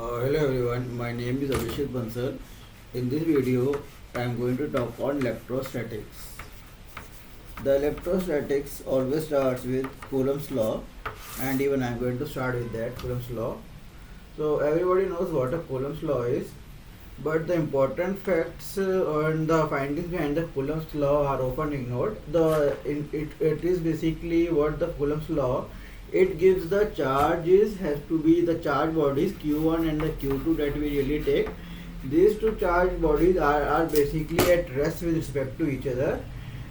Hello everyone, my name is Abhishek Bansal. In this video, I am going to talk on electrostatics. The electrostatics always starts with Coulomb's law, and even I am going to start with that Coulomb's law. So everybody knows what a Coulomb's law is, but the important facts and the findings behind the Coulomb's law are often ignored. It is basically what the Coulomb's law. It gives the charges has to be the charge bodies Q1 and the Q2 that we really take. These two charge bodies are basically at rest with respect to each other,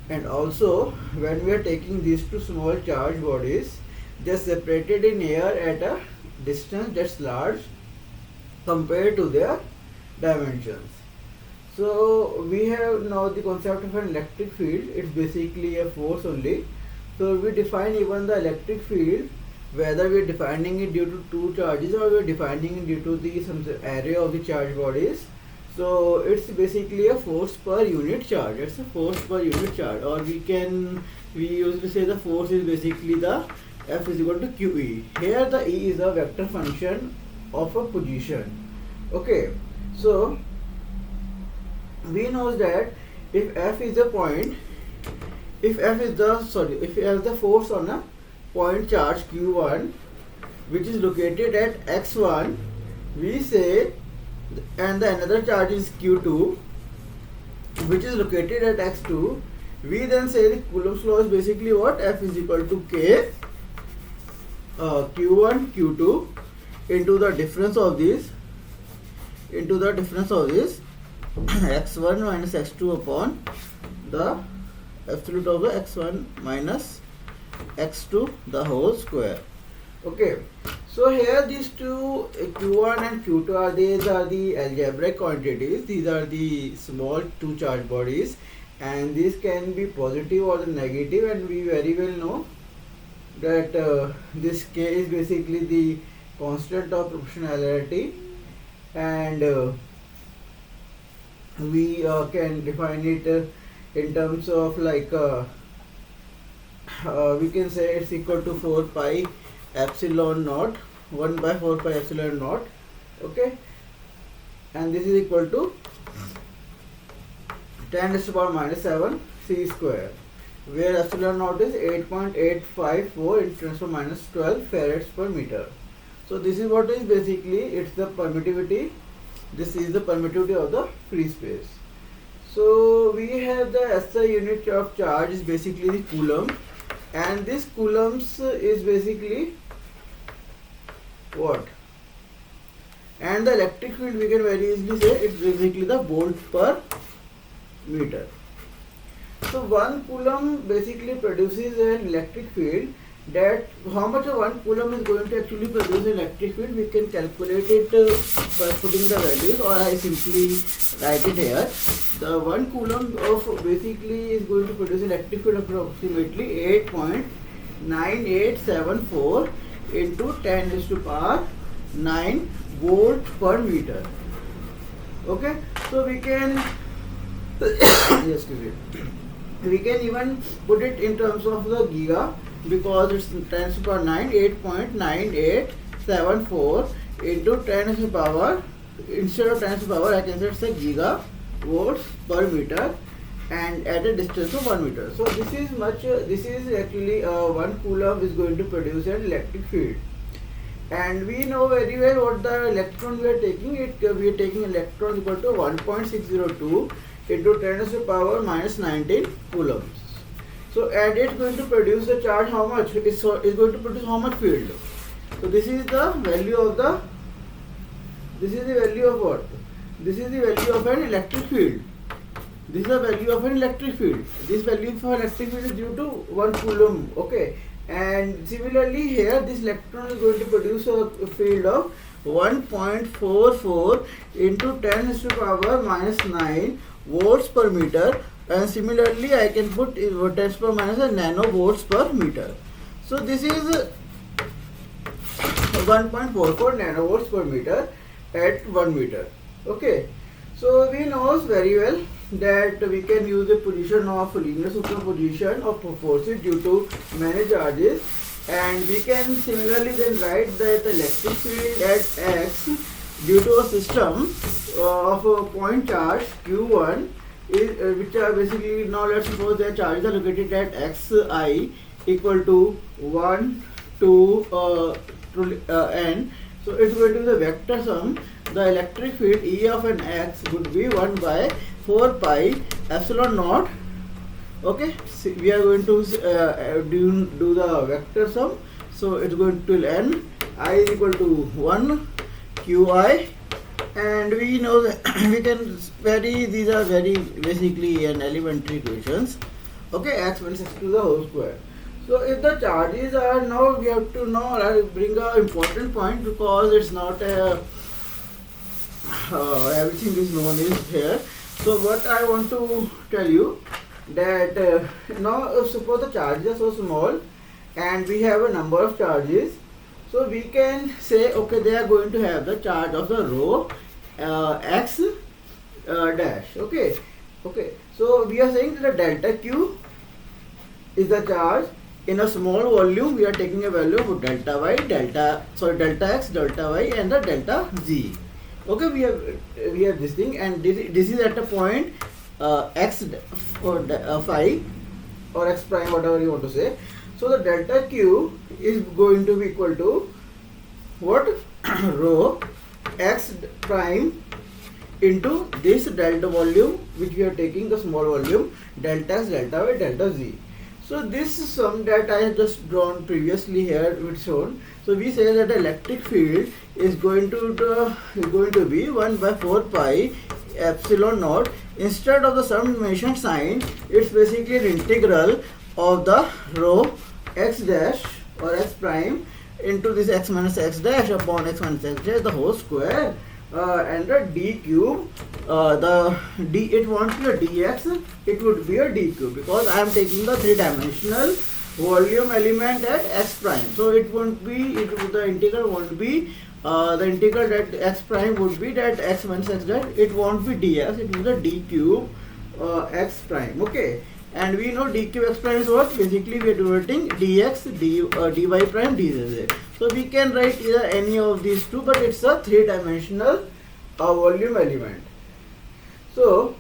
and also when we are taking these two small charge bodies, they are separated in air at a distance that's large compared to their dimensions. So we have now the concept of an electric field. It's basically a force only. So we define even the electric field, whether we are defining it due to two charges or we are defining it due to the some array of the charge bodies. So it's basically a force per unit charge. It's a force per unit charge, or we usually say the force is basically the F is equal to QE. Here the E is a vector function of a position. Okay, so we know that if F is a point, if F is the force on a point charge Q1 which is located at x1, we say, and the another charge is Q2 which is located at x2, we then say the Coulomb's law is basically what? F is equal to K Q1 Q2 into the difference of this x1 minus x2 upon the absolute of the x1 minus x2 the whole square. Okay, so here these two q1 and q2 these are the algebraic quantities. These are the small two charge bodies, and these can be positive or the negative, and we very well know that this k is basically the constant of proportionality, and we can define it in terms of like we can say it's equal to 4 pi epsilon naught, 1 by 4 pi epsilon naught. Okay, and this is equal to 10 raised to power minus 7 c square, where epsilon naught is 8.854 into 10 raised to power minus 12 farads per meter. So this is what is basically, it's the permittivity. This is the permittivity of the free space. So we have the SI unit of charge is basically the coulomb, and this coulombs is basically what? And the electric field, we can very easily say it's basically the volt per meter. So 1 coulomb basically produces an electric field. That how much of 1 coulomb is going to actually produce an electric field, we can calculate it by putting the values, or I simply write it here. The 1 coulomb of basically is going to produce electric field approximately 8.9874 into 10 raised to power 9 volt per meter. Okay, so we can yes, we can even put it in terms of the giga, because it's 10 raised to power 9, 8.9874 into 10 raised to power, instead of 10 raised to power I can say it's a giga volts per meter, and at a distance of 1 meter. So this is actually 1 coulomb is going to produce an electric field, and we know very well what the electron we are taking. We are taking electron equal to 1.602 into 10 raised to power minus 19 coulombs. So and it's going to produce the charge how much? It's going to produce how much field? So this is the value of what? This is the value of an electric field. This is the value of an electric field. This value for electric field is due to 1 coulomb. Okay, and similarly here this electron is going to produce a field of 1.44 into 10 raised to power minus 9 volts per meter. And similarly I can put 10 raised to power minus a nanovolts per meter. So this is 1.44 nanovolts per meter at 1 meter. Okay, so we know very well that we can use the position of linear superposition of forces due to many charges, and we can similarly then write that the electric field at x due to a system of a point charge q1 is which are basically, now let's suppose their charges are located at xi equal to 1 to n. So it's going to be the vector sum. The electric field E of an x would be 1 by 4 pi epsilon naught. Okay, so we are going to do the vector sum. So it's going to n I is equal to 1 qi, and we know that we can vary, these are very basically an elementary equations. Okay, x minus x to the whole square. So if the charges are, now we have to now bring a important point, because it's not a everything is known is here. So what I want to tell you that now suppose the charges are so small and we have a number of charges, so we can say okay, they are going to have the charge of the row x dash. Okay, so we are saying that the delta q is the charge in a small volume. We are taking a value of delta y, delta x, delta y, and the delta z. Okay, we have this thing, and this is at a point x or phi or x prime, whatever you want to say. So the delta q is going to be equal to what? Rho x prime into this delta volume which we are taking, the small volume, delta x, delta y, delta z. So this is sum that I have just drawn previously here with shown. So we say that the electric field is going to be 1 by 4 pi epsilon naught. Instead of the summation sign, it's basically an integral of the rho x dash or x prime into this x minus x dash upon x minus x dash, the whole square, and the d cube. The d, it won't be a dx, it would be a d cube, because I am taking the three-dimensional volume element at x prime. So it won't be, the integral won't be the integral that x prime would be that x minus x dash. It won't be dx, it will be the d cube x prime. Okay, and we know d cube x prime is what? Basically we are denoting dx, dy prime, dz. So we can write either any of these two, but it's a three-dimensional volume element. So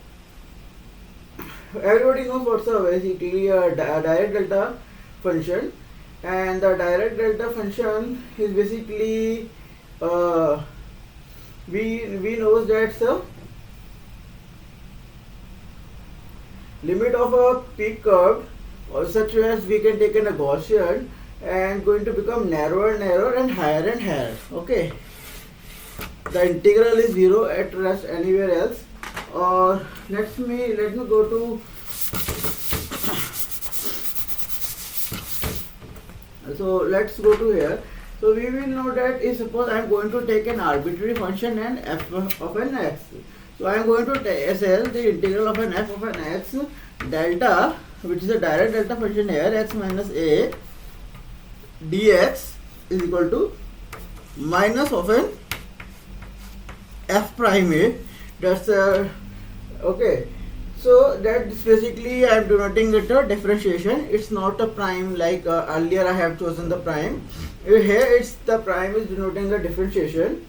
everybody knows what's basically a direct delta function, and the direct delta function is basically we know that the limit of a peak curve, or such as we can take in a Gaussian, and going to become narrower and narrower and higher and higher. Okay, the integral is 0 at rest anywhere else. Or let me go to, so let's go to here. So we will know that if suppose I am going to take an arbitrary function and f of an x. So I am going to tell the integral of an f of an x delta, which is a direct delta function here, x minus a dx is equal to minus of an f prime a. That's okay. So that's basically I am denoting it a differentiation. It's not a prime like earlier I have chosen the prime. Here it's the prime is denoting the differentiation.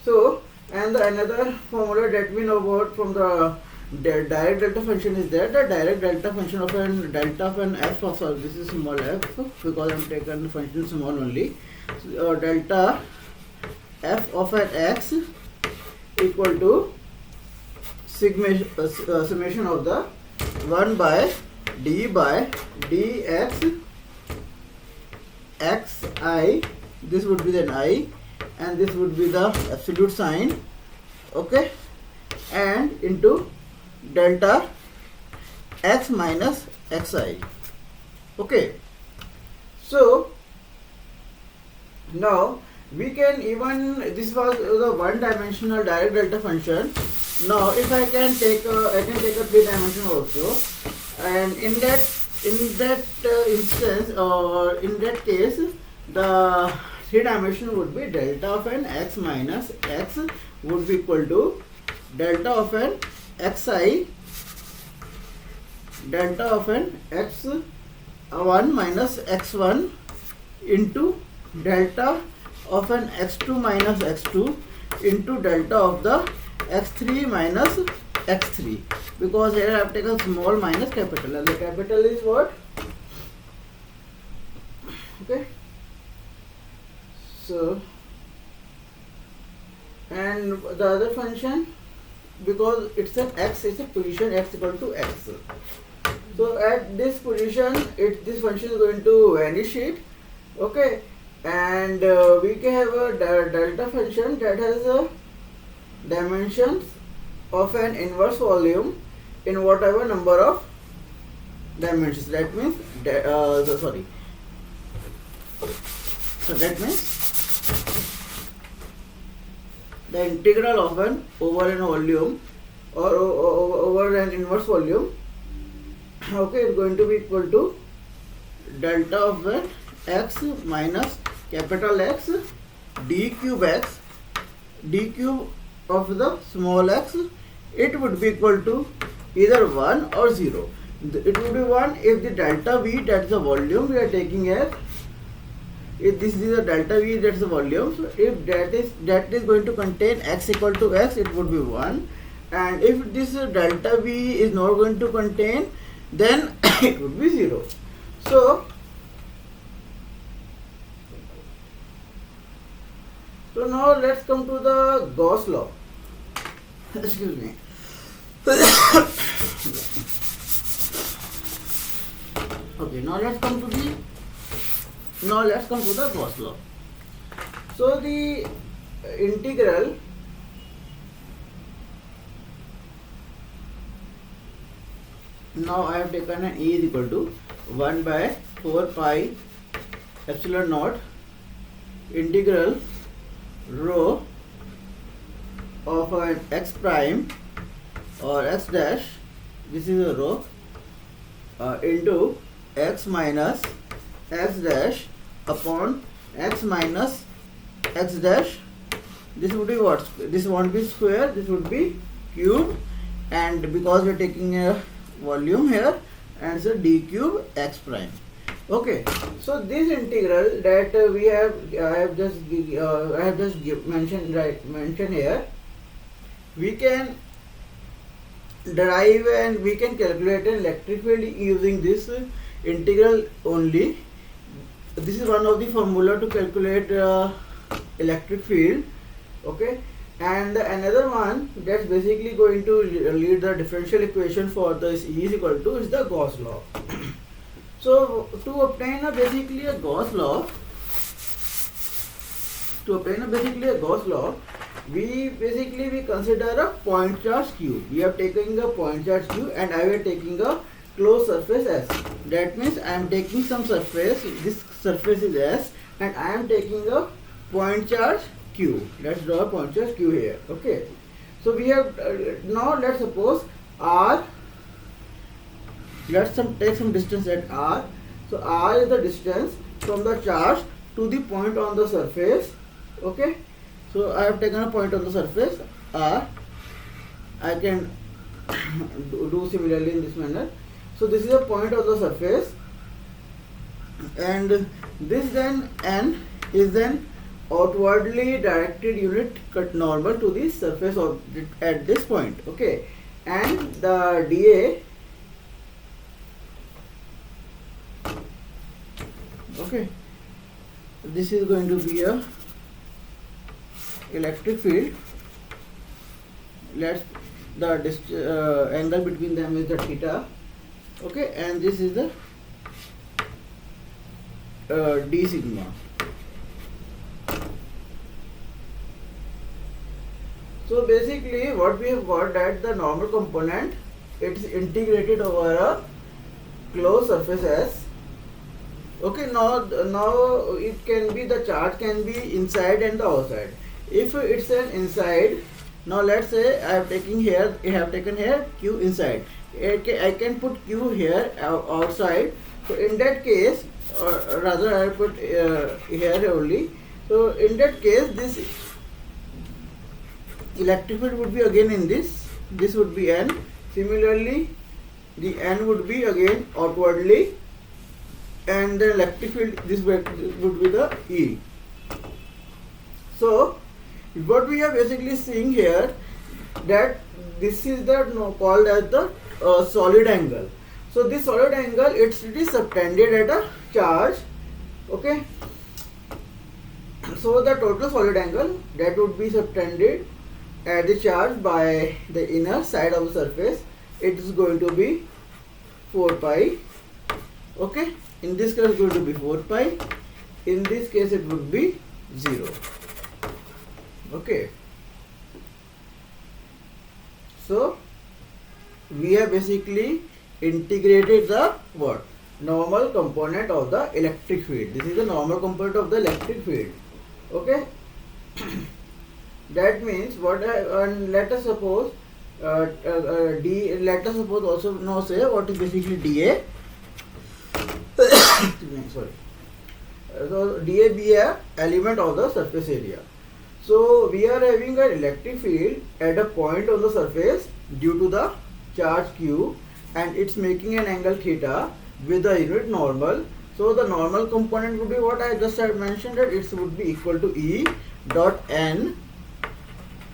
So, and another formula that we know about from the direct delta function is that the direct delta function of an delta of an f of, sorry, this is small f because I am taking the function small only. So, delta f of an x equal to summation of the 1 by d by dx xi, this would be the I, and this would be the absolute sign, okay, and into delta x minus xi. Okay, so now we can even, this was the one-dimensional direct delta function. Now if I can take a three-dimensional also, and in that instance, or in that case, the three-dimensional would be delta of an x minus x would be equal to delta of an xi, delta of an x1 minus x1 into delta of an x2 minus x2 into delta of the x3 minus x3, because here I have taken small minus capital, and the capital is what? Okay, so and the other function, because it's an x, it's a position x equal to x, so at this position this function is going to vanish it. Okay, and we can have a delta function that has a dimensions of an inverse volume in whatever number of dimensions. That means so that means the integral of an over an volume or over an inverse volume, okay, is going to be equal to delta of the x minus capital X d cube x, d cube of the small x. It would be equal to either 1 or 0. It would be 1 if the delta V, that's the volume we are taking as, if this is the delta V, that's the volume. So if that is going to contain x equal to x, it would be 1, and if this delta V is not going to contain, then it would be 0. So now let's come to the Gauss law. Excuse me. Okay, now let's come to the Gauss law. So the integral now I have taken an E is equal to 1 by 4 pi epsilon naught integral rho of an x prime or x dash, this is a rho, into x minus x dash upon x minus x dash. This would be what? This won't be square, this would be cube, and because we are taking a volume here, and so d cube x prime. Okay, so this integral that I have just mentioned here, we can derive and we can calculate an electric field using this integral only. This is one of the formula to calculate electric field. Okay, and another one that's basically going to lead the differential equation for this E is equal to is the Gauss law. So to obtain basically a Gauss law, we consider a point charge Q. We are taking a point charge Q and I am taking a closed surface S. That means I am taking some surface, this surface is S, and I am taking a point charge Q. Let's draw a point charge Q here. Okay. So we have now let's suppose R. Let's take some distance at R. So R is the distance from the charge to the point on the surface. Okay. So I have taken a point on the surface R. I can do similarly in this manner. So this is a point on the surface, and this then N is then outwardly directed unit cut normal to the surface of at this point. Okay, and the dA, okay, this is going to be a electric field. Let's the angle between them is the theta. Okay, and this is the d sigma. So basically what we have got, that the normal component, it is integrated over a closed surface S. Okay, now it can be, the charge can be inside and the outside. If it's an inside, now let's say I have taken here Q inside. I can put Q here outside. So in that case, or rather I put here only. So in that case, this electric field would be again in this. This would be N. Similarly, the N would be again outwardly, and the electric field this would be the E. So what we are basically seeing here, that this is the called as the solid angle. So this solid angle, it is subtended at a charge. Okay, so the total solid angle that would be subtended at the charge by the inner side of the surface, it is going to be 4 pi. Okay, in this case it is going to be 4 pi, in this case it would be 0. Okay, so we have basically integrated the what? Normal component of the electric field. This is the normal component of the electric field. Okay, that means what and let us suppose let us suppose also now say what is basically dA. Sorry. So dA be a element of the surface area. So we are having an electric field at a point on the surface due to the charge q, and it's making an angle theta with the unit normal. So the normal component would be what I just had mentioned, that it would be equal to E dot n.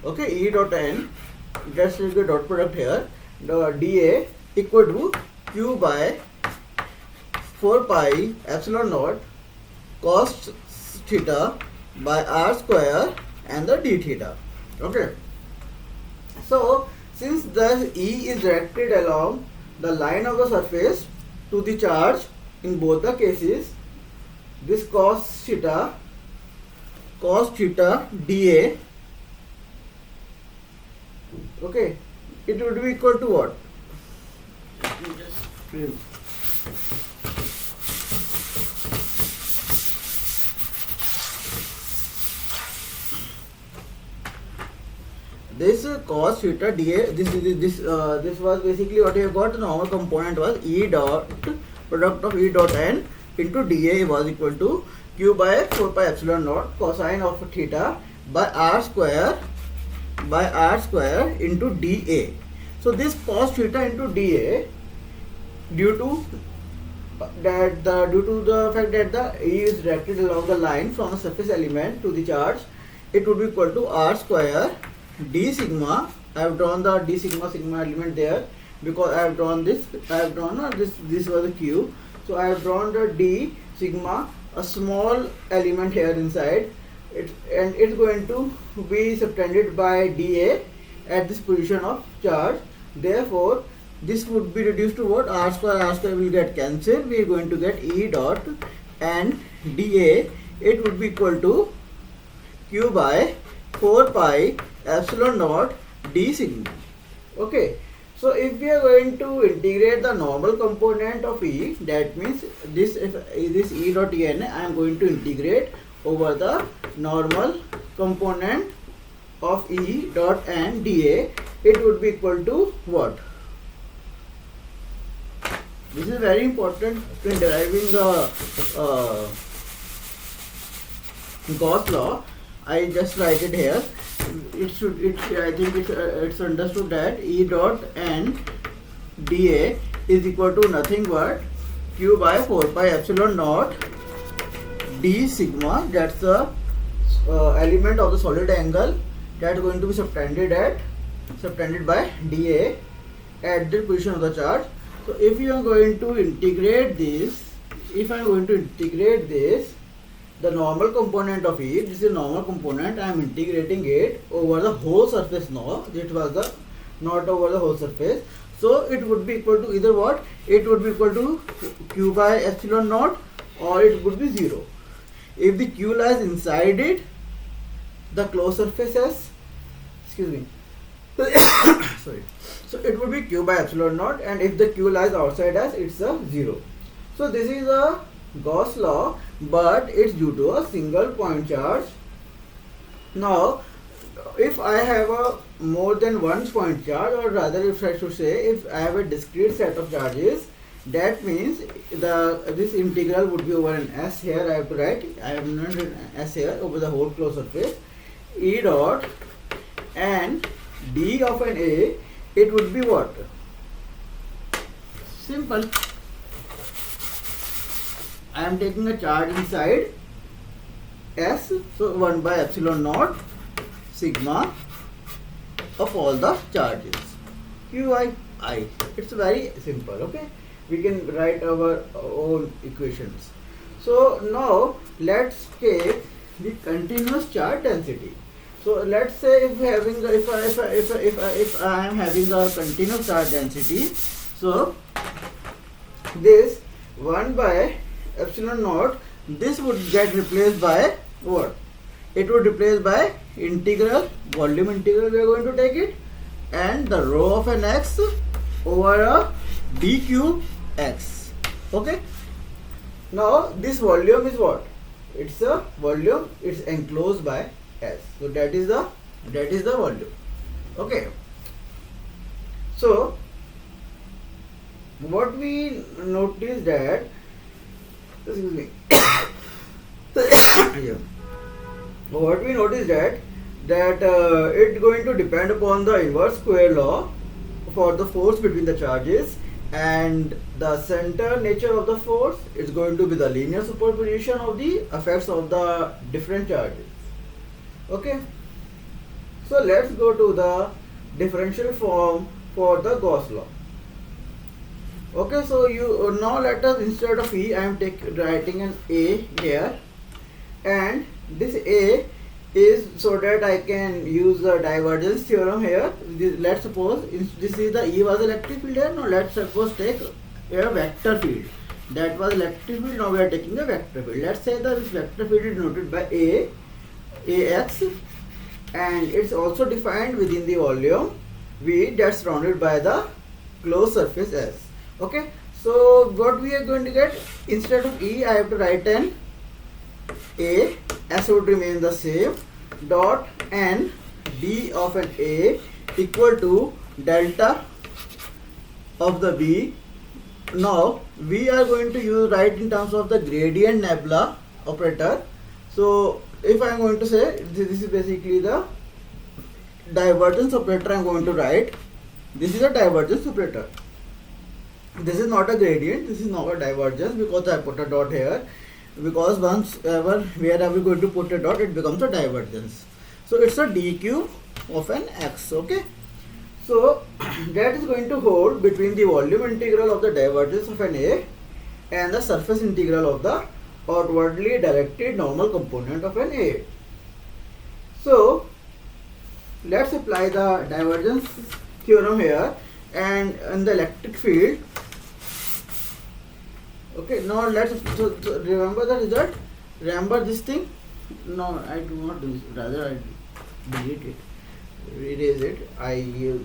Okay, E dot n, that's the dot product here. The dA equal to q by 4 pi epsilon naught cos theta by r square and the d theta. Okay, so since the E is directed along the line of the surface to the charge in both the cases, this cos theta dA, okay, it would be equal to what? Let me just print. This cos theta dA, this was basically what you have got. The normal component was E dot product of E dot n into dA was equal to q by 4 pi epsilon naught cosine of theta by r square into dA. So this cos theta into dA, due to the fact that the E is directed along the line from the surface element to the charge, it would be equal to r square d sigma. I have drawn the d sigma element there because I have drawn this. This was a q, so I have drawn the d sigma, a small element here inside it, and it's going to be subtended by dA at this position of charge. Therefore this would be reduced to what? R square will get cancelled. We are going to get E dot and dA, it would be equal to q by 4 pi epsilon naught d sigma. Okay, so if we are going to integrate the normal component of E, that means this E dot n I am going to integrate over the normal component of E dot n dA. It would be equal to what? This is very important in deriving the Gauss law. I just write it here. I think it's understood that E dot n dA is equal to nothing but q by 4 pi epsilon naught d sigma. That's the element of the solid angle that is going to be subtended by dA at the position of the charge. So if you are going to integrate this, the normal component of E, this is a normal component, I am integrating it over the whole surface now. It was not over the whole surface. So it would be equal to either what? It would be equal to q by epsilon naught, or it would be 0. If the q lies inside it, the closed surface has, sorry. So it would be q by epsilon naught, and if the q lies outside us, it's a 0. So this is a Gauss law, but it's due to a single point charge. Now, if I have a more than one point charge, or rather if I should say, if I have a discrete set of charges, that means this integral would be over an S here. I have to write, I have not written S here, over the whole closed surface. E dot and d of an A, it would be what? Simple. I am taking a charge inside S, so 1 by epsilon naught sigma of all the charges Qi I. It's very simple, okay? We can write our own equations. So now let's take the continuous charge density. So let's say if I am having a continuous charge density, so this 1 by epsilon naught, this would get replaced by what? It would replace by integral, volume integral we are going to take it, and the rho of an x over a d cube x. Okay. Now this volume is what? It's a volume. It's enclosed by S. So that is the volume. Okay. So what we notice that, excuse me. Yeah. What we notice that it's going to depend upon the inverse square law for the force between the charges, and the center nature of the force is going to be the linear superposition of the effects of the different charges. Okay. So let's go to the differential form for the Gauss law. Okay, so you now let us, instead of E, I am writing an A here, and this A is so that I can use the divergence theorem here. Let's suppose this is the E was electric field here. Now let's suppose take a vector field. That was electric field. Now we are taking a vector field. Let's say that this vector field is denoted by Ax, and it's also defined within the volume V that's surrounded by the closed surface S. Okay. So what we are going to get, instead of E, I have to write an A. S would remain the same, dot n d of an A equal to delta of the V. Now we are going to write in terms of the gradient nebula operator. So if I am going to say this is basically the divergence operator, I am going to write this is a divergence operator. This is not a gradient, this is not a divergence, because I put a dot here, because wherever we going to put a dot, it becomes a divergence. So it's a dq of an x. Okay. So that is going to hold between the volume integral of the divergence of an A and the surface integral of the outwardly directed normal component of an A. So let's apply the divergence theorem here, and in the electric field. Okay, now let's remember the result. Remember this thing? No, I do not do this. Rather, I delete it, erase it.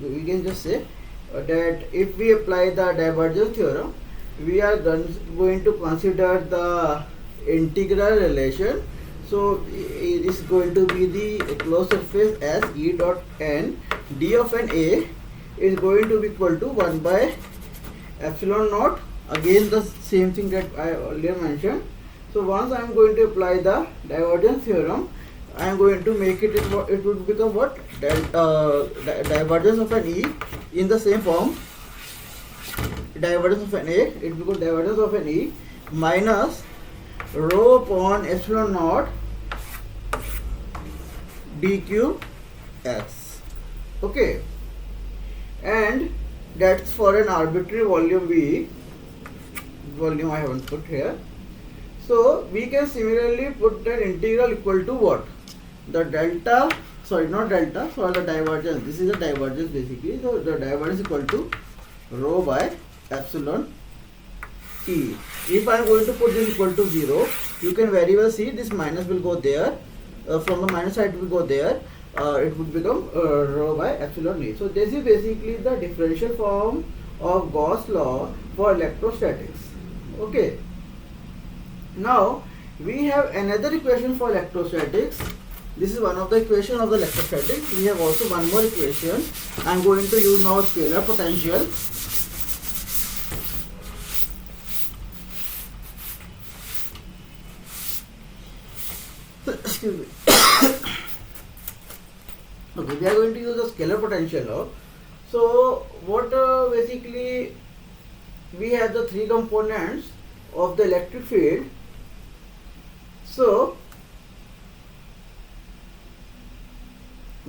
We can just say that if we apply the divergence theorem, we are going to consider the integral relation. So it is going to be the closed surface as E dot n d of an A is going to be equal to 1 by epsilon naught. Again the same thing that I earlier mentioned. So once I am going to apply the divergence theorem, I am going to make it would become what? Divergence of an E in the same form. Divergence of an A, it becomes divergence of an E minus rho upon epsilon naught dq x. Okay, and that's for an arbitrary volume V. Volume I haven't put here. So we can similarly put an integral equal to what? The delta, sorry, not delta, for the divergence. This is the divergence basically. So the divergence equal to rho by epsilon E. If I am going to put this equal to 0, you can very well see this minus will go there. From the minus side it will go there. It would become rho by epsilon E. So this is basically the differential form of Gauss law for electrostatics. Okay. Now we have another equation for electrostatics. This is one of the equations of the electrostatics. We have also one more equation. I am going to use now scalar potential. Excuse me. Okay, we are going to use the scalar potential law. So what basically we have the three components of the electric field. So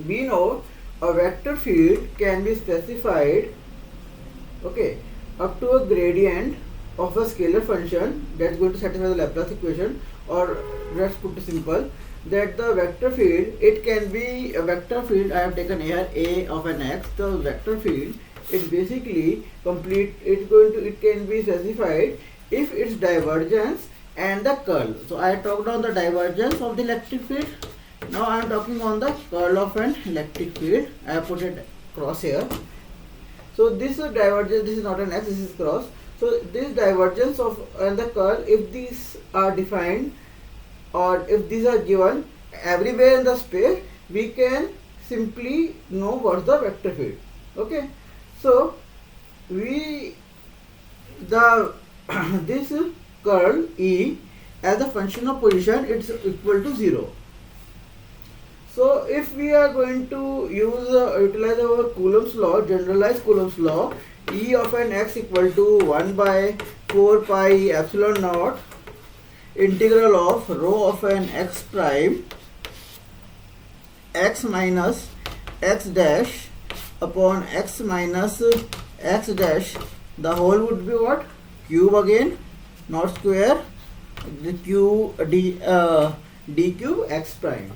we know a vector field can be specified, okay, up to a gradient of a scalar function that's going to satisfy the Laplace equation, or let's put it simple, that the vector field, it can be a vector field. I have taken here A of an x. The vector field is basically complete. It can be specified if its divergence and the curl. So I talked on the divergence of the electric field. Now I am talking on the curl of an electric field. I have put it cross here. So this is divergence. This is not an x. This is cross. So this divergence of and the curl, if these are defined, or if these are given everywhere in the space, we can simply know what's the vector field. Okay, so we the this curl E as a function of position, it's equal to 0. So if we are going to utilize our Coulomb's law, generalized Coulomb's law, E of an x equal to 1 by 4 pi epsilon naught integral of rho of an x prime x minus x dash upon x minus x dash, the whole would be what? Cube again, not square, the q d cube x prime.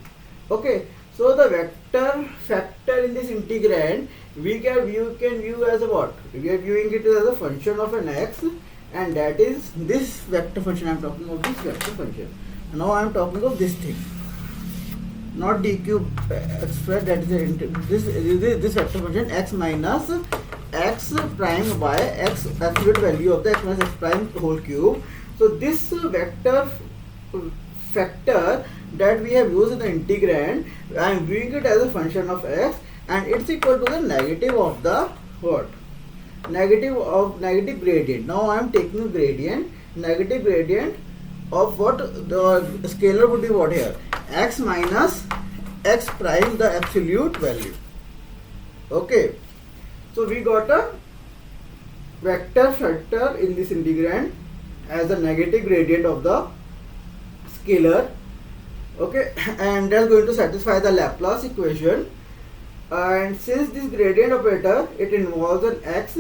Okay, so the vector factor in this integrand we can view as a what? We are viewing it as a function of an x, and that is this vector function. I am talking of this vector function. Now I am talking of this thing, not d cube x square. That is this vector function x minus x prime by x absolute value of the x minus x prime whole cube. So this vector factor that we have used in the integrand, I am viewing it as a function of x, and it's equal to the negative of the what? Negative gradient. Now I am taking gradient, negative gradient of what? The scalar would be what here? X minus x prime, the absolute value. Okay, so we got a vector factor in this integrand as the negative gradient of the scalar. Okay, and that's going to satisfy the Laplace equation. And since this gradient operator, it involves an x,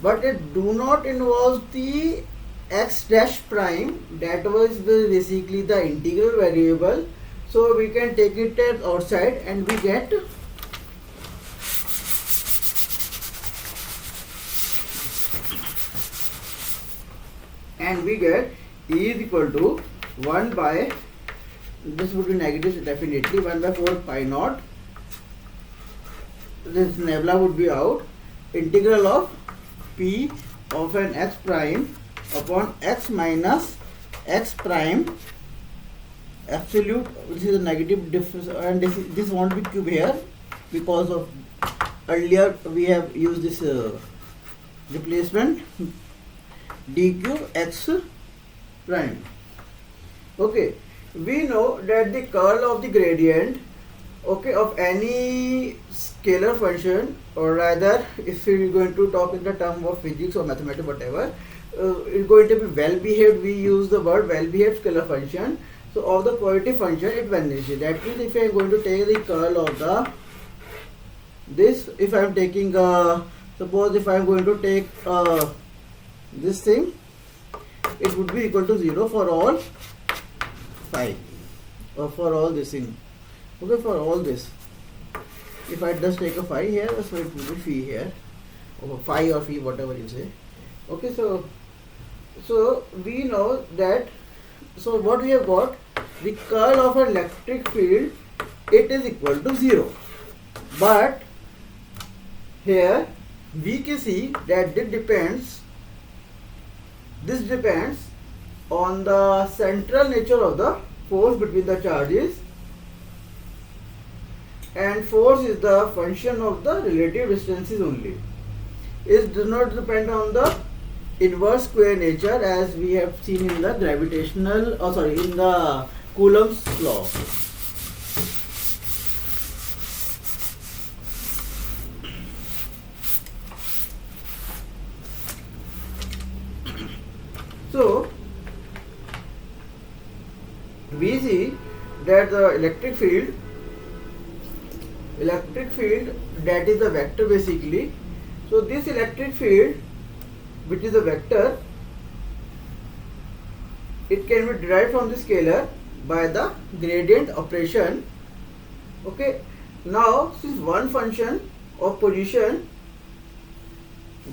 but it do not involve the x dash prime, that was basically the integral variable. So we can take it as outside, and we get E is equal to 1 by, this would be negative definitely, 1 by 4 pi naught, this nebula would be out, integral of p of an x prime upon x minus x prime absolute, which is a negative difference, and this won't be cube here because of earlier we have used this replacement, d cube x prime. Okay, we know that the curl of the gradient, okay, of any scalar function, or rather if we are going to talk in the term of physics or mathematics, whatever, it's going to be well behaved. We use the word well behaved scalar function. So of the positive function, it vanishes. That means if I am going to take the curl of the this, if I am taking suppose if I am going to take this thing, it would be equal to 0 for all phi, or for all this thing. Okay, for all this, if I just take a phi here, so it will be phi here, or phi or phi, whatever you say. Okay, so we know that. So what we have got, the curl of an electric field, it is equal to 0. But here we can see that this depends on the central nature of the force between the charges, and force is the function of the relative distances only. It does not depend on the inverse square nature, as we have seen in the in the Coulomb's law. So we see that the electric field electric field, that is the vector basically. So this electric field, which is a vector, it can be derived from the scalar by the gradient operation. Okay, now since one function of position,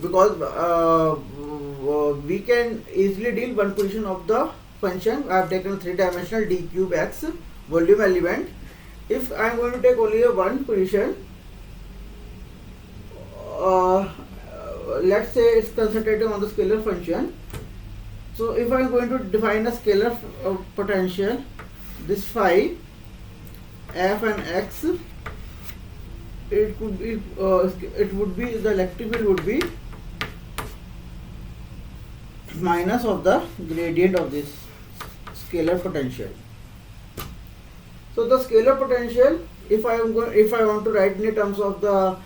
because we can easily deal one position of the function, I have taken 3-dimensional d cube x volume element. If I am going to take only a one position, let's say it's concentrating on the scalar function. So if I am going to define a scalar potential, this phi, f and x, it would be the electric field would be minus of the gradient of this scalar potential. So the scalar potential, if I want to write in terms of the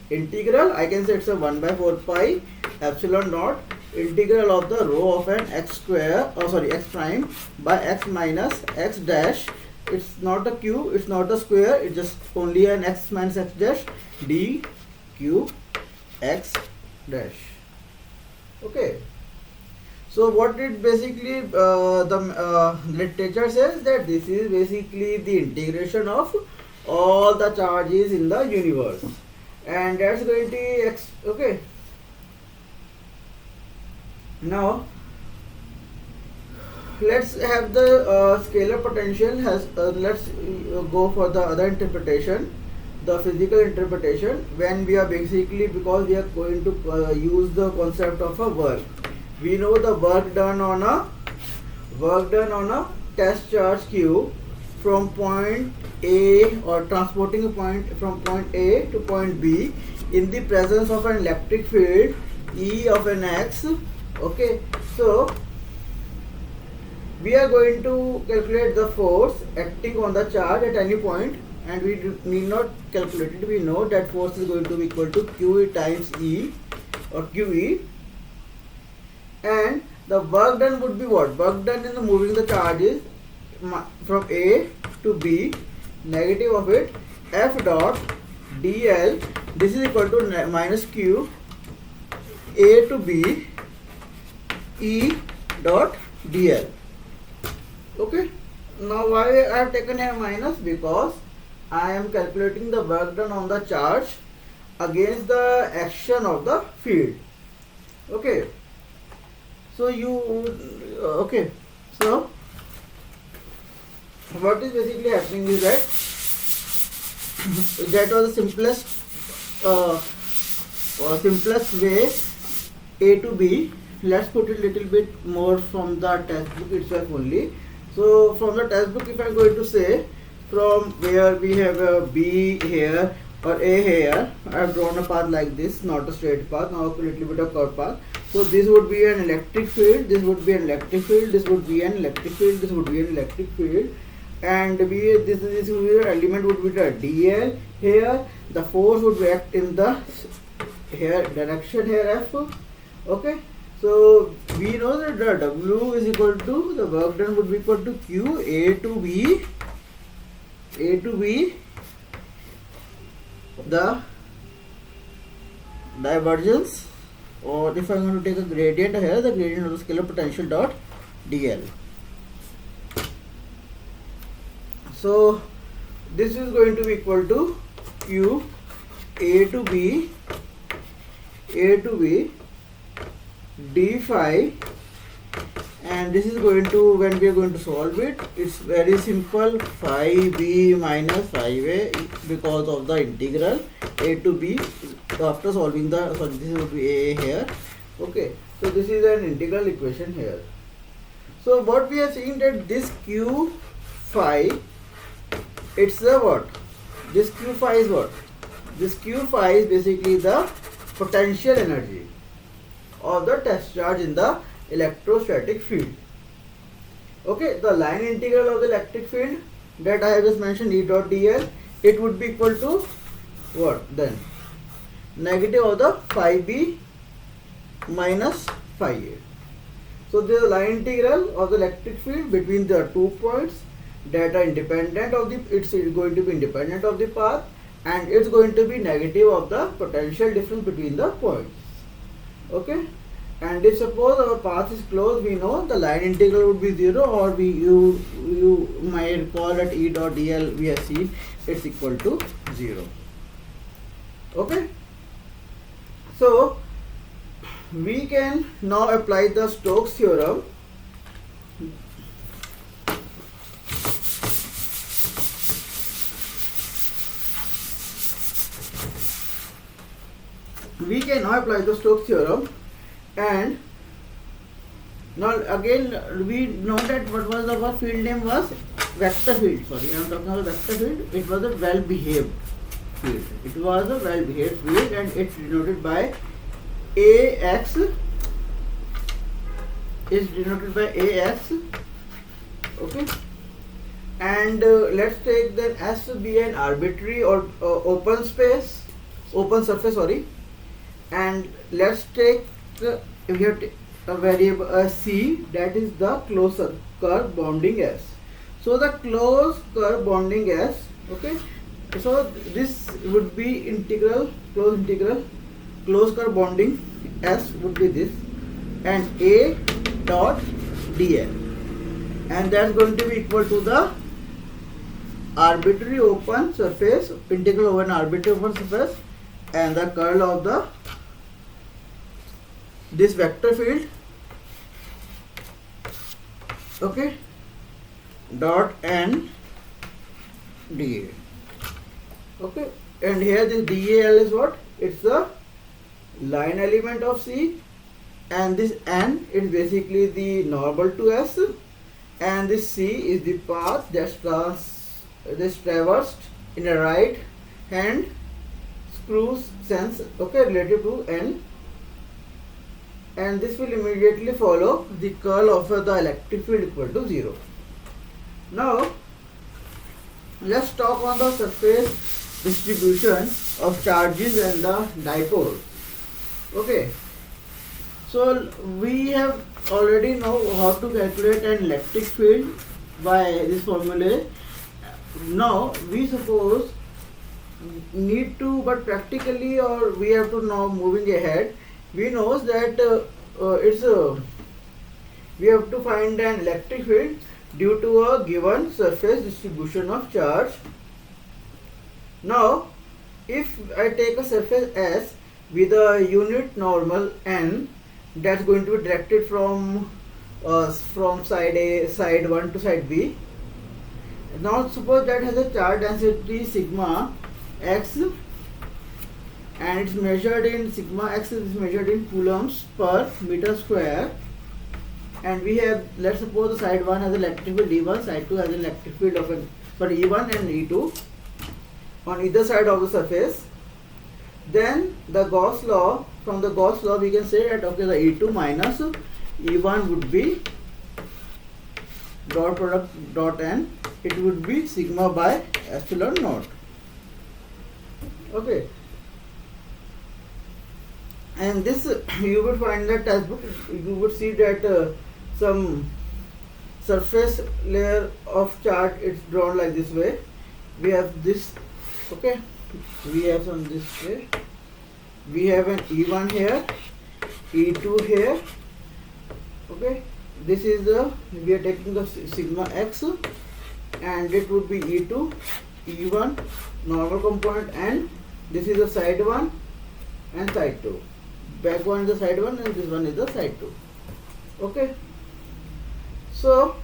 integral, I can say it's a 1/4 pi epsilon naught integral of the rho of an x square, x prime by x minus x dash. It's not a cube, it's not a square, it's just only an x minus x dash d cube x dash. Okay. So what it basically the literature says that this is basically the integration of all the charges in the universe, and that's going to be x. Okay. Now let's have the scalar potential has let's go for the other interpretation, the physical interpretation, when we are basically, because we are going to use the concept of a work. We know the work done on a test charge q from point A, or transporting a point from point A to point B in the presence of an electric field E of an x. Okay, so we are going to calculate the force acting on the charge at any point, and we need not calculate it. We know that force is going to be equal to Q times E, or QE, and the work done would be what? Work done in the moving the charges from A to B, negative of it, F dot dl, this is equal to minus Q A to B E dot dl. Okay, now why I have taken here minus? Because I am calculating the work done on the charge against the action of the field. Okay, so so what is basically happening is that was the simplest way, A to B. Let's put it little bit more from the textbook itself only. So from the textbook, if I am going to say from where we have a B here or A here, I have drawn a path like this, not a straight path, now a little bit of curved path. So this would be an electric field, this would be an electric field, this would be an electric field, this would be an electric field, and this would be the element would be the dl here. The force would be act in the here direction here F. Okay, so we know that the W is equal to, the work done would be equal to Q A to B, the divergence, or if I am going to take a gradient here, the gradient of the scalar potential dot dl. So this is going to be equal to Q A to B d phi, and this is going to, when we are going to solve it, it's very simple, phi b minus phi a, because of the integral A to B after solving the, this would be A here. Okay, so this is an integral equation here. So what we are seeing that this Q phi, it's the what? This Q phi is what? This Q phi is basically the potential energy of the test charge in the electrostatic field. Okay, the line integral of the electric field that I have just mentioned, E dot dl, it would be equal to what then? Negative of the phi b minus phi a. So this is the line integral of the electric field between the 2 points, that are independent of the, it's going to be independent of the path, and it's going to be negative of the potential difference between the points. Okay, and if suppose our path is closed, we know the line integral would be 0, or you might recall that E dot dl we have seen it's equal to 0. Okay, so we can now apply the Stokes theorem. We can now apply the Stokes theorem, and now again we know that what was our field name was vector field. Sorry, I am talking about vector field. It was a well-behaved field. It was a well-behaved field, and it's denoted by AX. Is denoted by AX. Okay, and let's take then S to be an arbitrary or open surface. Sorry, and let's take we have a variable C, that is the closed curve bonding S. So the closed curve bonding S. Okay, so this would be closed curve bonding S would be this, and A dot dl, and that's going to be equal to the arbitrary open surface, integral over an arbitrary open surface, and the curl of the this vector field. Okay, dot n dA. Okay, and here this dal is what? It's the line element of C, and this n is basically the normal to S, and this C is the path that's traversed in a right hand screw sense, okay, relative to n, and this will immediately follow the curl of the electric field equal to 0. Now let's talk on the surface distribution of charges and the dipoles. Okay, so we have already know how to calculate an electric field by this formula. Now we suppose need to, but practically, or we have to now moving ahead, we know that we have to find an electric field due to a given surface distribution of charge. Now if I take a surface S with a unit normal n, that's going to be directed from side A, side 1 to side B. Now suppose that has a charge density sigma x, and it's measured in sigma x is measured in coulombs per meter square, and we have, let's suppose the side 1 has electric field E1, side 2 has an electric field of E1 and E2 on either side of the surface. Then the Gauss law, from the Gauss law we can say that okay, the E2 minus E1 would be dot product dot n, it would be sigma by epsilon naught. Okay, and this you would find the textbook, you would see that some surface layer of charge, it's drawn like this way. We have this, okay, we have some this way, we have an E1 here, E2 here. Okay, this is the, we are taking the sigma x, and it would be E2, E1 normal component, and this is the side 1 and side 2. Back one is the side 1 and this one is the side 2. Okay, so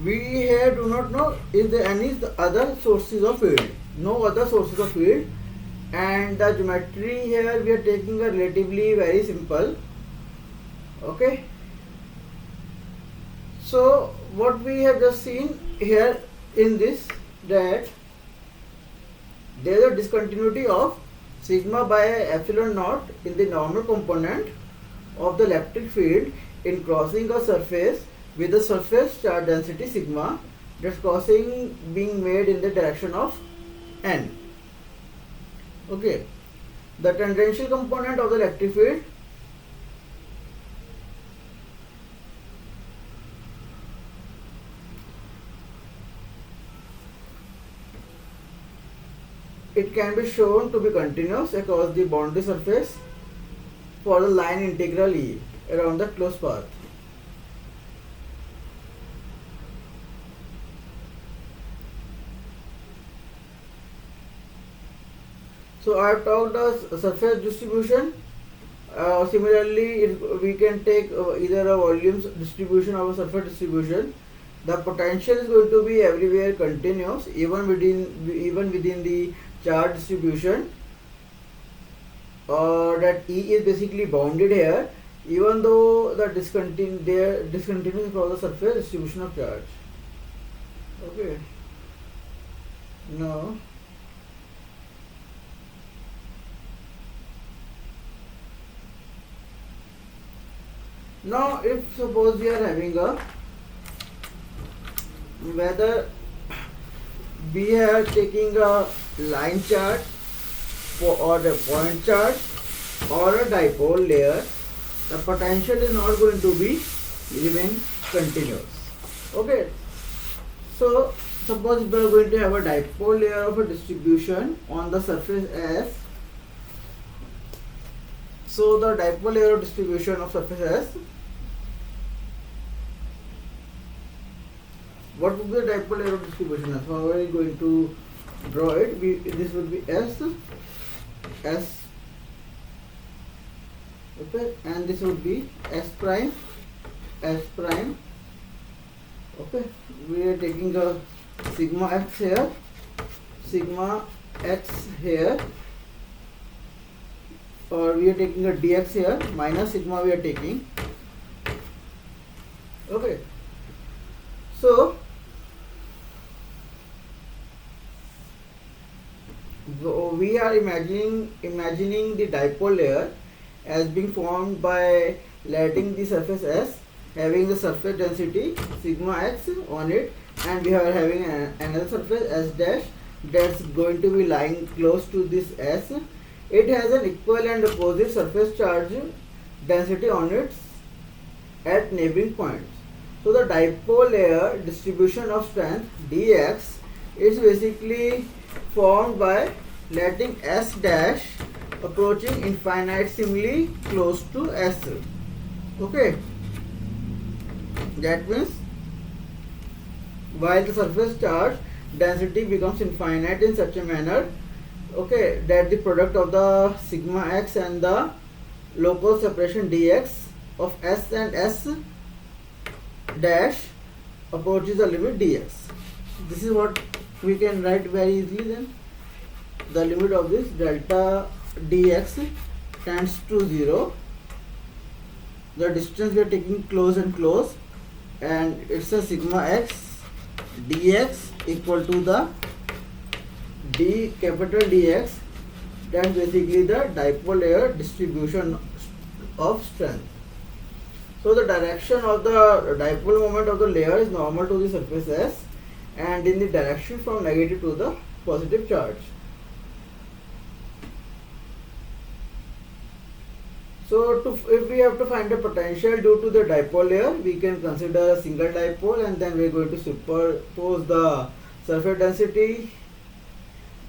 we here do not know is there any other sources of field, no other sources of field, and the geometry here we are taking a relatively very simple. Okay, so what we have just seen here in this, that there is a discontinuity of sigma by epsilon naught in the normal component of the electric field in crossing a surface with the surface charge density sigma, that's crossing being made in the direction of n. Okay, the tangential component of the electric field it can be shown to be continuous across the boundary surface for the line integral E around the closed path. So I have talked the surface distribution. Similarly, we can take either a volume distribution or a surface distribution. The potential is going to be everywhere continuous, even within the charge distribution. That E is basically bounded here, even though the discontinuous across the surface distribution of charge. Okay. Now. Now, if suppose we are having a whether we are taking a line charge or a point charge or a dipole layer, the potential is not going to be remain continuous. Okay. So suppose we are going to have a dipole layer of a distribution on the surface S. So the dipole layer of distribution of surface S, what would be the dipole layer of distribution? How are we going to draw it? This would be S, okay, and this would be S prime. Okay, we are taking a sigma x here, or we are taking a dx here, minus sigma we are taking. Okay, so we are imagining the dipole layer as being formed by letting the surface S having the surface density sigma x on it, and we are having another surface S dash that's going to be lying close to this S. It has an equal and opposite surface charge density on it at neighboring points. So the dipole layer distribution of strength dx is basically formed by letting S dash approaching infinitesimally close to S. Okay, that means while the surface charge density becomes infinite in such a manner, okay, that the product of the sigma x and the local separation dx of S and S dash approaches the limit dx. This is what we can write very easily then. The limit of this delta dx tends to 0. The distance we are taking close and close, and it's a sigma x dx equal to the d capital dx. That's basically the dipole layer distribution of strength. So the direction of the dipole moment of the layer is normal to the surface S and in the direction from negative to the positive charge. So if we have to find the potential due to the dipole layer, we can consider a single dipole, and then we are going to superpose the surface density,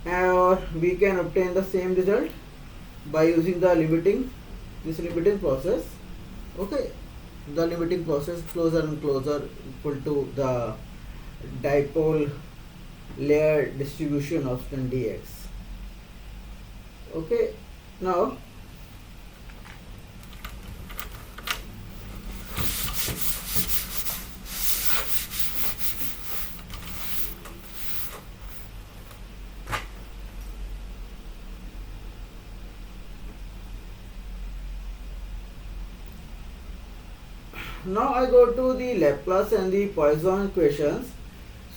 or we can obtain the same result by using the limiting process. Okay, the limiting process closer and closer equal to the dipole layer distribution of strength dx. Okay, now I go to the Laplace and the Poisson equations.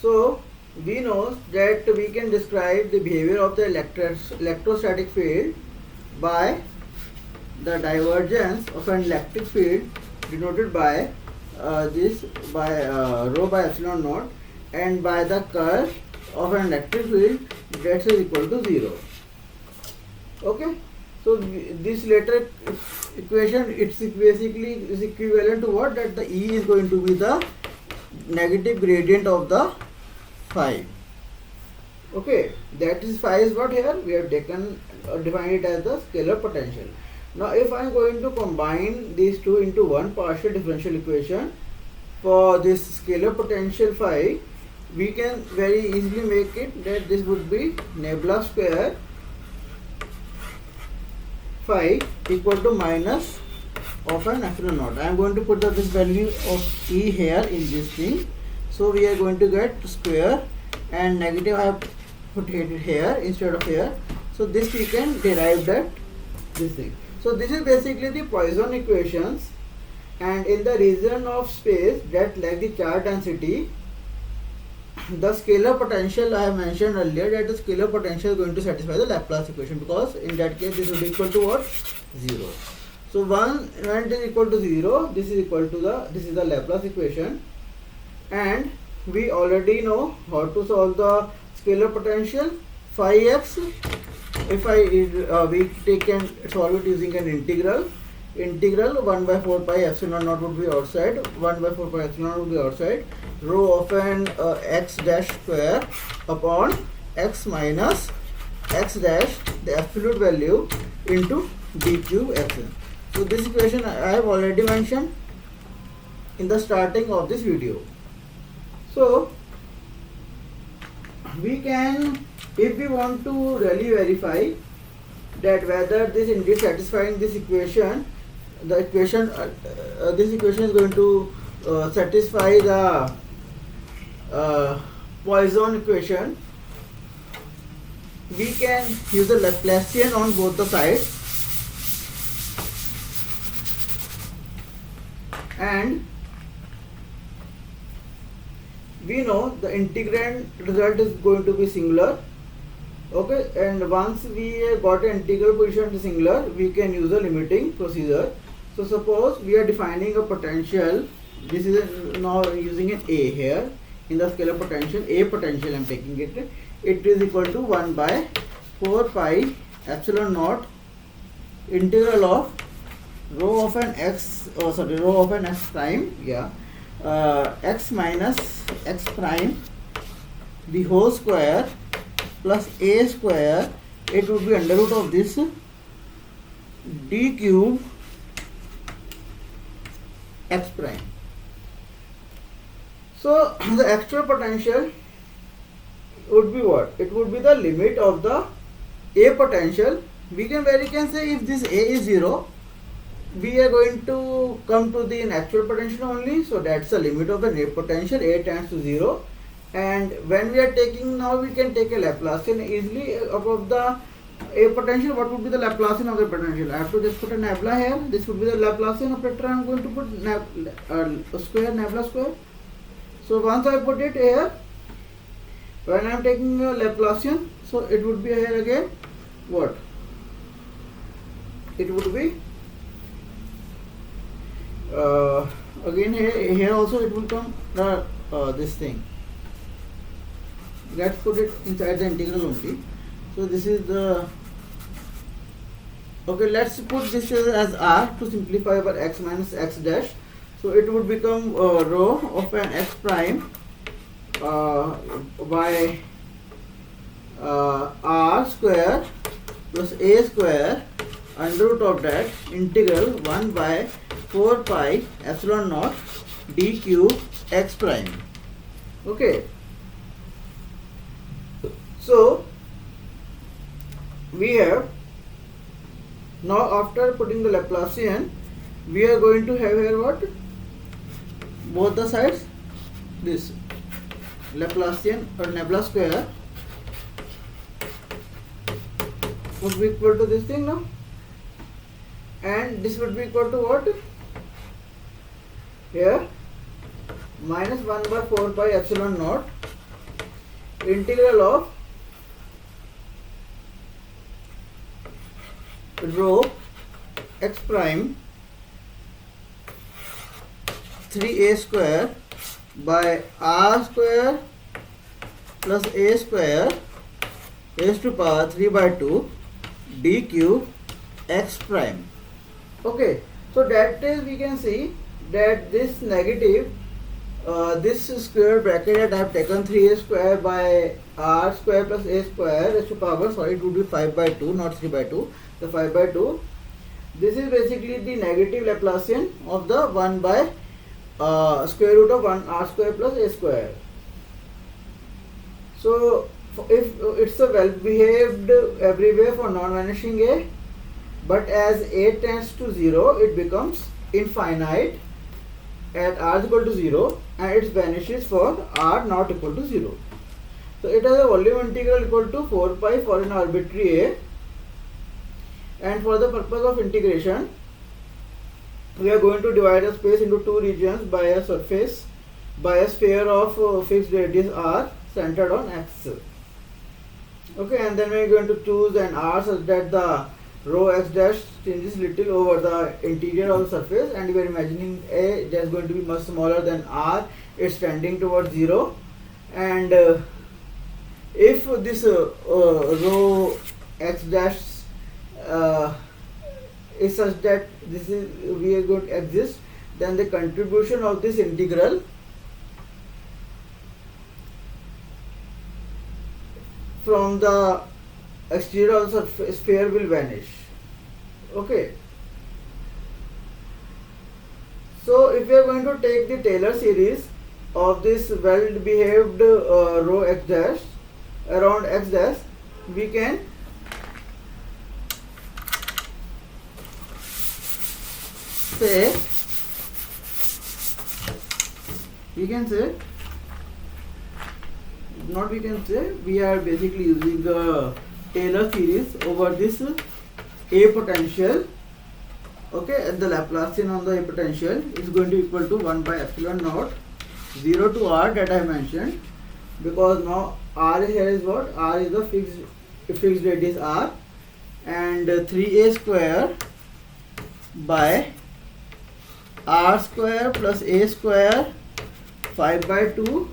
So we know that we can describe the behavior of the electrostatic field by the divergence of an electric field denoted by rho by epsilon naught, and by the curl of an electric field that is equal to 0. Okay, so this later equation, it's basically is equivalent to what? That the E is going to be the negative gradient of the phi. Okay, that is phi is what here we have taken defined it as the scalar potential. Now if I am going to combine these two into one partial differential equation for this scalar potential phi, we can very easily make it that this would be nebula square phi equal to minus of an epsilon naught. I am going to put this value of E here in this thing. So we are going to get square and negative I have put it here instead of here. So this we can derive that this thing. So this is basically the Poisson equations, and in the region of space that like the charge density, the scalar potential I have mentioned earlier that the scalar potential is going to satisfy the Laplace equation, because in that case this will be equal to what? 0. So when it is equal to 0, this is equal to this is the Laplace equation, and we already know how to solve the scalar potential phi x. If we take and solve it using an integral 1 by 4 pi epsilon naught would be outside, 1 by 4 pi epsilon naught would be outside, rho of an x dash square upon x minus x dash, the absolute value, into d cube xn. So this equation I have already mentioned in the starting of this video. So we can, if we want to really verify that whether this indeed satisfying this equation, the equation this equation is going to satisfy the Poisson equation, we can use the Laplacian on both the sides, and we know the integrand result is going to be singular. Okay, and once we got an integral position to singular, we can use a limiting procedure. So suppose we are defining a potential, this is now using an A here in the scalar potential, A potential I am taking it, it is equal to 1 by 4 pi epsilon naught integral of rho of an x, rho of an x prime, x minus x prime the whole square plus a square, it would be under root of this d cube x prime. So the actual potential would be what? It would be the limit of the A potential. We can say if this A is 0, we are going to come to the actual potential only. So that's the limit of the A potential. A tends to 0. And when we are taking, now we can take a Laplacian easily above the A potential. What would be the Laplacian of the potential? I have to just put a nabla here. This would be the Laplacian operator. I am going to put square, nabla square. So once I put it here, when I am taking a Laplacian, so it would be here again what? It would be again here also it will come this thing. Let's put it inside the integral only. So this is the, okay, let's put this as r to simplify by x minus x dash. So it would become rho of an x prime by r square plus a square under root of that integral 1 by 4 pi epsilon naught d cube x prime. Okay. So we have now, after putting the Laplacian, we are going to have here what? Both the sides, this Laplacian or nabla square would be equal to this thing now, and this would be equal to what? Here minus 1 by 4 pi epsilon naught integral of rho x prime 3a square by r square plus a square raised to power 3 by 2 d cube x prime. Okay, so that is, we can see that this negative this square bracket that I have taken 3a square by r square plus a square raised to power, sorry, it would be 5 by 2, not 3 by 2, the 5 by 2. This is basically the negative Laplacian of the 1 by square root of 1 r square plus a square. So if it's a well behaved everywhere for non-vanishing a, but as a tends to 0, it becomes infinite at r is equal to 0, and it vanishes for r not equal to 0. So it has a volume integral equal to 4 pi for an arbitrary a, and for the purpose of integration we are going to divide the space into two regions by a surface, by a sphere of fixed radius r centered on x. Okay, and then we are going to choose an r such that the rho x dash changes little over the interior of the surface, and we are imagining a that is going to be much smaller than r, it's tending towards 0, and if this rho x dash is such that this is we are going to exist, then the contribution of this integral from the exterior of the sphere will vanish. Okay, so if we are going to take the Taylor series of this well behaved rho x dash around x dash, we can say we are basically using the Taylor series over this a potential. Okay, and the Laplacian on the a potential is going to equal to 1 by epsilon naught 0 to r that I mentioned, because now r here is what? R is the fixed radius r, and 3a square by r square plus a square 5 by 2.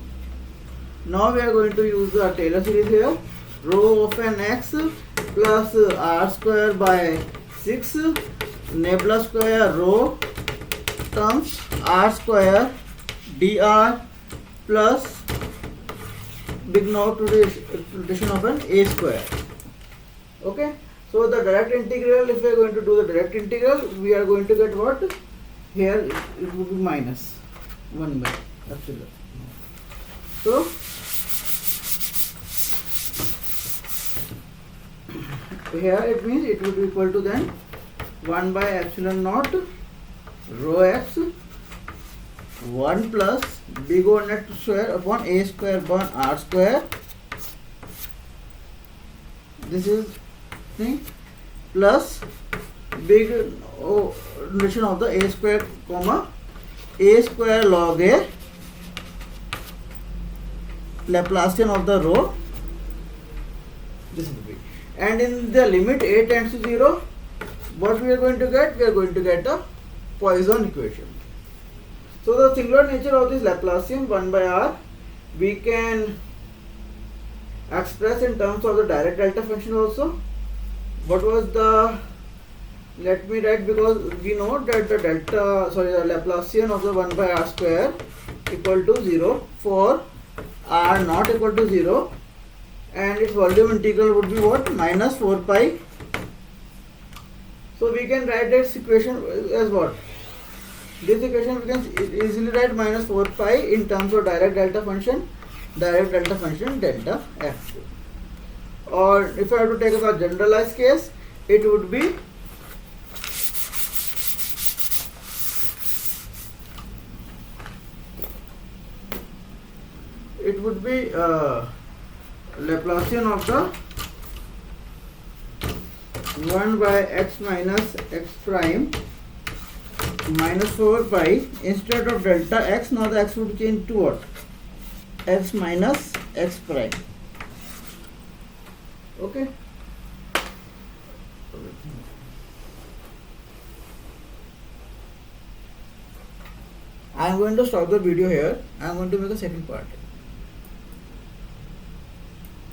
Now we are going to use the Taylor series here. Rho of an x plus r square by 6 nebula square rho terms r square dr plus big naught rotation of an a square. Okay, so the direct integral, if we are going to do the direct integral, we are going to get what? Here it would be minus 1 by epsilon. So here it means it would be equal to then 1 by epsilon naught rho x 1 plus big O net square upon a square upon r square. This is thing plus big O notation of the a square comma a square log a Laplacian of the rho. This will be, and in the limit a tends to 0, what we are going to get? We are going to get the Poisson equation. So the singular nature of this Laplacian 1 by r we can express in terms of the direct delta function also. What was the, let me write, because we know that the the Laplacian of the 1 by r square equal to 0 for r not equal to 0, and its volume integral would be what? Minus 4 pi. So we can write this equation as what? This equation we can easily write minus 4 pi in terms of direct delta function delta f. Or if I have to take a generalized case, it would be Laplacian of the 1 by x minus x prime minus 4 pi instead of delta x. Now the x would change to what? X minus x prime. Okay. I am going to stop the video here. I am going to make a second part.